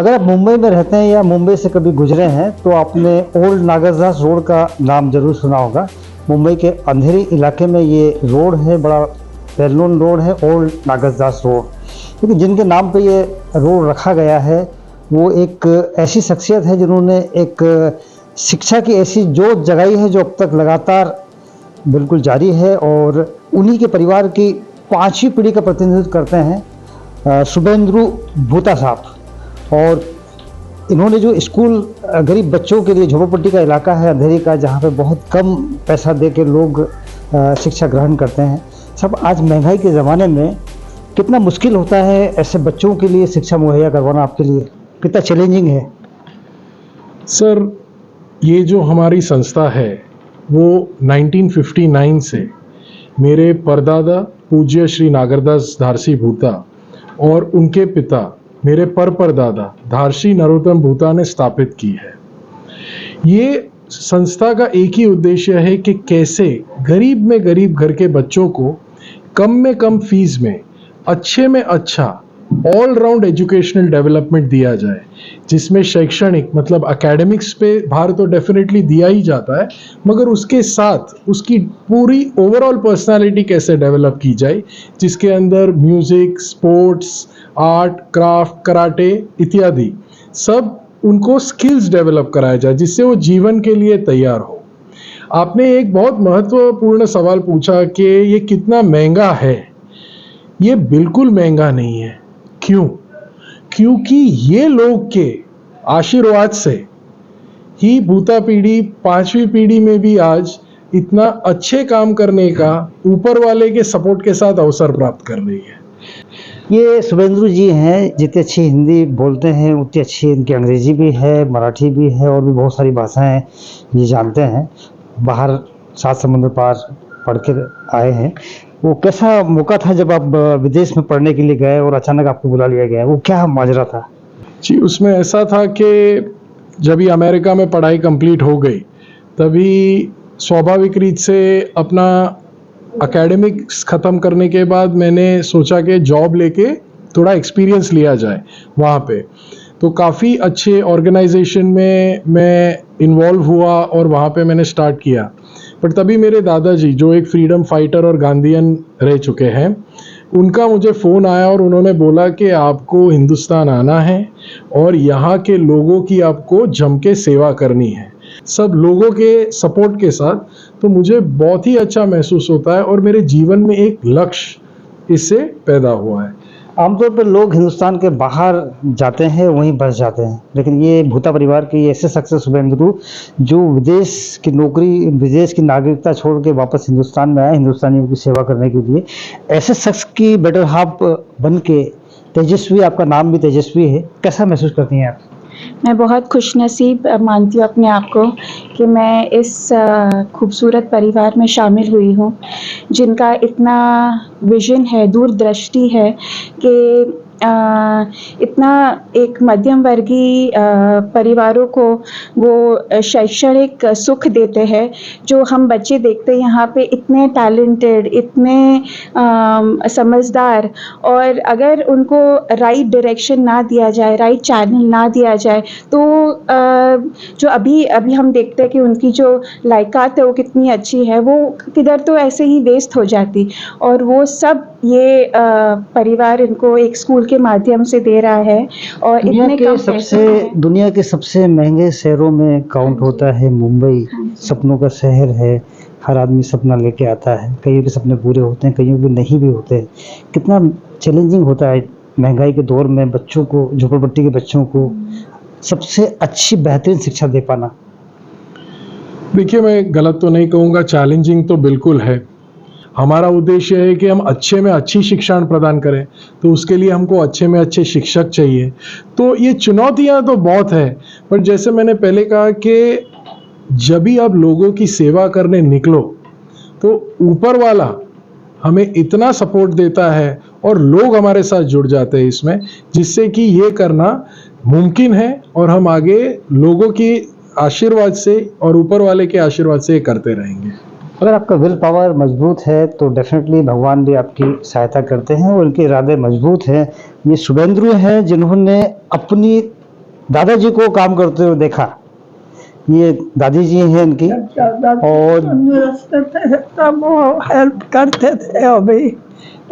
अगर आप मुंबई में रहते हैं या मुंबई से कभी गुजरे हैं तो आपने ओल्ड नागरदास रोड का नाम जरूर सुना होगा। मुंबई के अंधेरी इलाके में ये रोड है, बड़ा वेल नोन रोड है, ओल्ड नागरदास रोड। क्योंकि जिनके नाम पे ये रोड रखा गया है वो एक ऐसी शख्सियत है जिन्होंने एक शिक्षा की ऐसी जोत जगाई है जो अब तक लगातार बिल्कुल जारी है, और उन्हीं के परिवार की 5वीं पीढ़ी का प्रतिनिधित्व करते हैं शुभेंद्रू भूता साहब। और इन्होंने जो स्कूल गरीब बच्चों के लिए, झोपड़पट्टी का इलाका है अंधेरी का, जहाँ पे बहुत कम पैसा दे के लोग शिक्षा ग्रहण करते हैं। सब आज महंगाई के ज़माने में कितना मुश्किल होता है ऐसे बच्चों के लिए शिक्षा मुहैया करवाना, आपके लिए कितना चैलेंजिंग है? सर, ये जो हमारी संस्था है वो 1959 से मेरे परदादा पूज्य श्री नागरदास धारसी भूता और उनके पिता मेरे परदादा धारसी नरोत्तम भूता ने स्थापित की है। ये संस्था का एक ही उद्देश्य है कि कैसे गरीब में गरीब घर के बच्चों को कम में कम फीस में अच्छे ऑल राउंड एजुकेशनल डेवलपमेंट दिया जाए, जिसमें शैक्षणिक मतलब एकेडमिक्स पे भार तो डेफिनेटली दिया ही जाता है, मगर उसके साथ उसकी पूरी ओवरऑल पर्सनालिटी कैसे डेवलप की जाए, जिसके अंदर music, sports, art, craft, karate इत्यादि सब उनको स्किल्स डेवलप कराया जाए, जिससे वो जीवन के लिए तैयार हो। आपने एक बहुत महत्वपूर्ण सवाल पूछा कि ये कितना महंगा है। ये बिल्कुल महंगा नहीं है। क्यों? क्योंकि ये लोग के आशीर्वाद से ही भूता पीढ़ी 5वीं पीढ़ी में भी आज इतना अच्छे काम करने का ऊपर वाले के सपोर्ट के साथ अवसर प्राप्त कर रही है। ये शुभेंद्रू जी हैं, जितनी अच्छी हिंदी बोलते हैं उतनी अच्छी इनकी अंग्रेजी भी है, मराठी भी है, और भी बहुत सारी भाषाएं ये जानते हैं। बाहर 7 समुंदर पार पढ़ के आए हैं। वो कैसा मौका था जब आप विदेश में पढ़ने के लिए गए और अचानक आपको बुला लिया गया? वो क्या माजरा था? जी, उसमें ऐसा था कि जब ही अमेरिका में पढ़ाई कंप्लीट हो गई तभी स्वाभाविक रीत से अपना एकेडमिक्स ख़त्म करने के बाद मैंने सोचा कि जॉब लेके थोड़ा एक्सपीरियंस लिया जाए वहाँ पे। तो काफ़ी अच्छे ऑर्गेनाइजेशन में मैं इन्वॉल्व हुआ और वहाँ पे मैंने स्टार्ट किया। बट तभी मेरे दादाजी, जो एक फ्रीडम फाइटर और गांधीयन रह चुके हैं, उनका मुझे फ़ोन आया और उन्होंने बोला कि आपको हिंदुस्तान आना है और यहाँ के लोगों की आपको जम के सेवा करनी है, सब लोगों के सपोर्ट के साथ। तो मुझे बहुत ही अच्छा महसूस होता है और मेरे जीवन में एक लक्ष्य इससे पैदा हुआ है। आमतौर पर लोग हिंदुस्तान के बाहर जाते हैं, वहीं बस जाते हैं, लेकिन ये भूता परिवार के ऐसे सक्सेस शुभेंद्रू जो विदेश की नौकरी, विदेश की नागरिकता छोड़ के वापस हिंदुस्तान में आए हिंदुस्तानियों की सेवा करने के लिए, ऐसे शख्स की बेटर हाफ बन के तेजस्वी, आपका नाम भी तेजस्वी है, कैसा महसूस करती हैं आप? मैं बहुत खुशनसीब मानती हूँ अपने आप को कि मैं इस खूबसूरत परिवार में शामिल हुई हूँ, जिनका इतना विजन है, दूरदृष्टि है कि इतना एक मध्यम वर्गीय परिवारों को वो शैक्षणिक सुख देते हैं। जो हम बच्चे देखते हैं यहाँ पे, इतने टैलेंटेड, इतने समझदार, और अगर उनको राइट डायरेक्शन ना दिया जाए, राइट चैनल ना दिया जाए, तो जो अभी हम देखते हैं कि उनकी जो लायकात है वो कितनी अच्छी है, वो किधर तो ऐसे ही वेस्ट हो जाती। और वो सब ये परिवार इनको एक स्कूल के माध्यम से दे रहा है। और दुनिया के सबसे महंगे शहरों में काउंट होता है मुंबई। सपनों का शहर है, हर आदमी सपना लेके आता है, कईयों के सपने पूरे होते हैं, कईयों के नहीं भी होते। कितना चैलेंजिंग होता है महंगाई के दौर में बच्चों को, झोपड़पट्टी के बच्चों को सबसे अच्छी बेहतरीन शिक्षा दे पाना। देखिए, मैं गलत तो नहीं कहूँगा, चैलेंजिंग तो बिल्कुल है। हमारा उद्देश्य है कि हम अच्छे में अच्छी शिक्षा प्रदान करें, तो उसके लिए हमको अच्छे में अच्छे शिक्षक चाहिए। तो ये चुनौतियां तो बहुत है, पर जैसे मैंने पहले कहा कि जब भी आप लोगों की सेवा करने निकलो तो ऊपर वाला हमें इतना सपोर्ट देता है और लोग हमारे साथ जुड़ जाते हैं इसमें, जिससे कि ये करना मुमकिन है और हम आगे लोगों की आशीर्वाद से और ऊपर वाले के आशीर्वाद से करते रहेंगे। अगर आपका विल पावर मजबूत है तो डेफिनेटली भगवान भी आपकी सहायता करते हैं और उनके इरादे मजबूत हैं। ये शुभेंद्रू हैं जिन्होंने अपनी दादाजी को काम करते हुए देखा। ये दादी जी हैं इनकी। और तंदुरुस्त थे तब वो हेल्प करते थे, अभी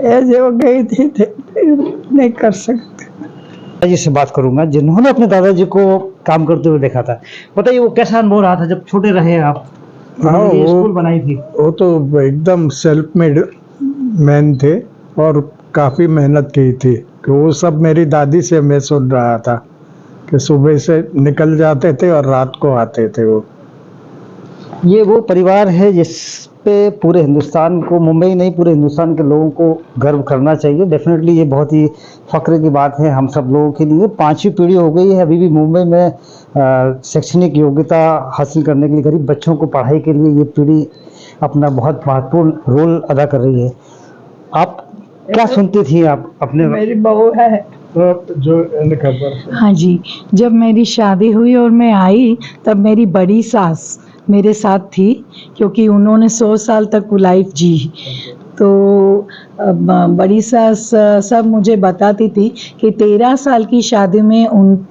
एज हो गई थी तो फिर नहीं कर सकते। दादाजी से बात करूंगा जिन्होंने अपने दादाजी को काम करते हुए देखा था। बताइए वो कैसा अनुभव रहा था जब छोटे रहे आप? हाँ, ये वो- स्कूल बनाई थी। वो तो एकदम सेल्फ मेड मैन थे और काफ़ी मेहनत की थी। कि वो सब मेरी दादी से मैं सुन रहा था कि सुबह से निकल जाते थे और रात को आते थे वो। ये वो परिवार है जिस पे पूरे हिंदुस्तान को, मुंबई नहीं पूरे हिंदुस्तान के लोगों को गर्व करना चाहिए। डेफिनेटली ये बहुत ही फख्र की बात है हम सब लोगों के लिए। 5वीं पीढ़ी हो गई है अभी भी मुंबई में शैक्षणिक योग्यता हासिल करने के लिए, गरीब बच्चों को पढ़ाई के लिए ये पीढ़ी अपना बहुत महत्वपूर्ण रोल अदा कर रही है। आप क्या सुनती थी आप अपने? मेरी बहू है। तो जो खबर हाँ जी, जब मेरी शादी हुई और मैं आई तब मेरी बड़ी सास मेरे साथ थी, क्योंकि उन्होंने 100 साल तक वो लाइफ जी। तो बड़ी सास सब मुझे बताती थी कि 13 साल की शादी में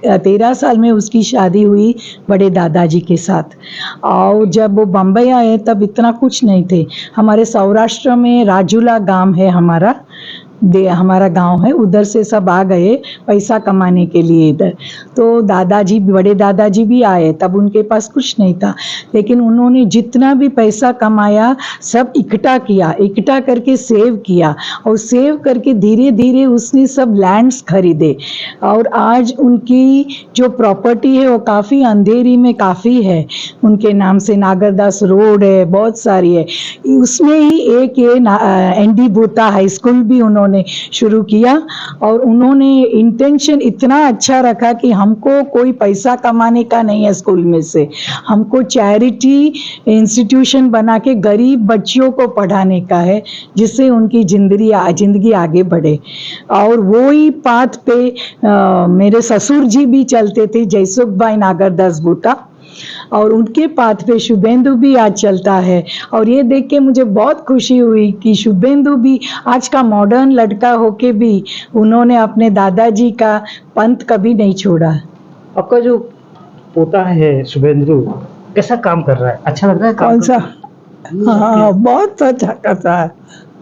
13 साल में उसकी शादी हुई बड़े दादाजी के साथ। और जब वो बम्बई आए तब इतना कुछ नहीं थे। हमारे सौराष्ट्र में राजूला गांव है हमारा गांव है, उधर से सब आ गए पैसा कमाने के लिए इधर। तो दादाजी, बड़े दादाजी भी आए, तब उनके पास कुछ नहीं था, लेकिन उन्होंने जितना भी पैसा कमाया सब इकट्ठा किया, इकट्ठा करके सेव किया और सेव करके धीरे धीरे उसने सब लैंड्स खरीदे। और आज उनकी जो प्रॉपर्टी है वो काफ़ी अंधेरी में काफ़ी है, उनके नाम से नागरदास रोड है, बहुत सारी है। उसमें ही एक ये एनडी बूता हाई स्कूल भी उन्होंने शुरू किया। और उन्होंने इंटेंशन इतना अच्छा रखा कि हमको कोई पैसा कमाने का नहीं है स्कूल में से, हमको चैरिटी इंस्टीट्यूशन बना के गरीब बच्चियों को पढ़ाने का है, जिससे उनकी जिंदगी आगे बढ़े। और वो ही पाथ पे मेरे ससुर जी भी चलते थे, जयसुख भाई नागरदास बूटा, और उनके पाथ पे शुभेंदु भी आज चलता है। और ये देख के मुझे बहुत खुशी हुई कि शुभेंदु भी आज का मॉडर्न लड़का होके भी उन्होंने अपने दादाजी का पंथ कभी नहीं छोड़ा। आपका जो पोता है शुभेंदु कैसा काम कर रहा है? अच्छा लग रहा है काम कौन सा? करके? हाँ, बहुत अच्छा करता है,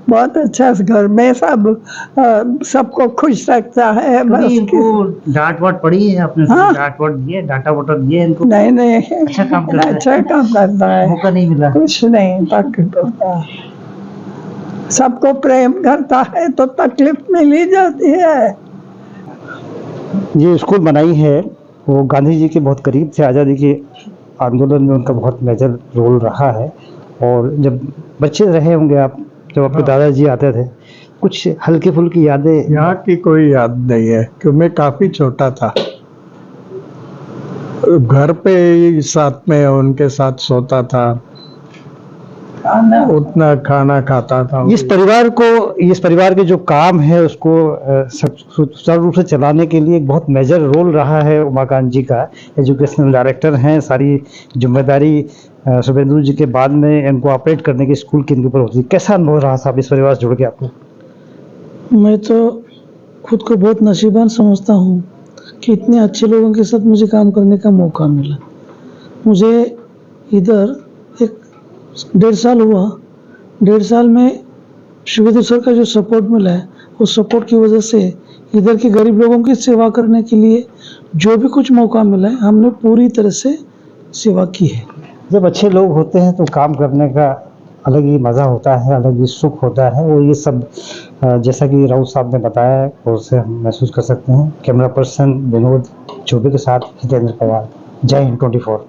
बहुत अच्छा। घर में सबको खुश रखता है। कभी बस इनको डांट वाट पड़ी है आपने? हाँ। डांट वाट दिए, डांटा वाटा दिए इनको? नहीं नहीं, अच्छा काम करता है। अच्छा काम करता है, मौका नहीं मिला? कुछ नहीं तकलीफ होता है। सबको प्रेम करता है तो तकलीफ मिल ही जाती है। ये स्कूल बनाई है वो गांधी जी के बहुत करीब थे। आज़ादी के आंदोलन में उनका बहुत मेजर रोल रहा है। और जब बच्चे रहे होंगे आप, जब आपके दादाजी आते थे, कुछ हल्की फुल्की यादें? यहाँ की कोई याद नहीं है क्योंकि मैं काफ़ी छोटा था। घर पे ही साथ में उनके साथ सोता था, उतना खाना खाता था। इस परिवार के जो काम है उसको सुचारू रूप से चलाने के लिए एक बहुत मेजर रोल रहा है उमाकांत जी का। एजुकेशनल डायरेक्टर हैं, सारी जिम्मेदारी शुभेंदु जी के बाद में इनको ऑपरेट करने की स्कूल की इनके ऊपर होती है। कैसा अनुभव रहा साहब इस परिवार से जुड़ के आपको? मैं तो खुद को बहुत नसीबान समझता हूँ कि इतने अच्छे लोगों के साथ मुझे काम करने का मौका मिला। मुझे इधर 1.5 साल हुआ। 1.5 साल में शुभेंदु सर का जो सपोर्ट मिला है, उस सपोर्ट की वजह से इधर के गरीब लोगों की सेवा करने के लिए जो भी कुछ मौका मिला है, हमने पूरी तरह से सेवा की है। जब अच्छे लोग होते हैं तो काम करने का अलग ही मज़ा होता है, अलग ही सुख होता है। वो ये सब जैसा कि राउत साहब ने बताया है और उसे हम महसूस कर सकते हैं। कैमरा पर्सन विनोद चौबे के साथ हितेंद्र पवार। जय हिंद 24।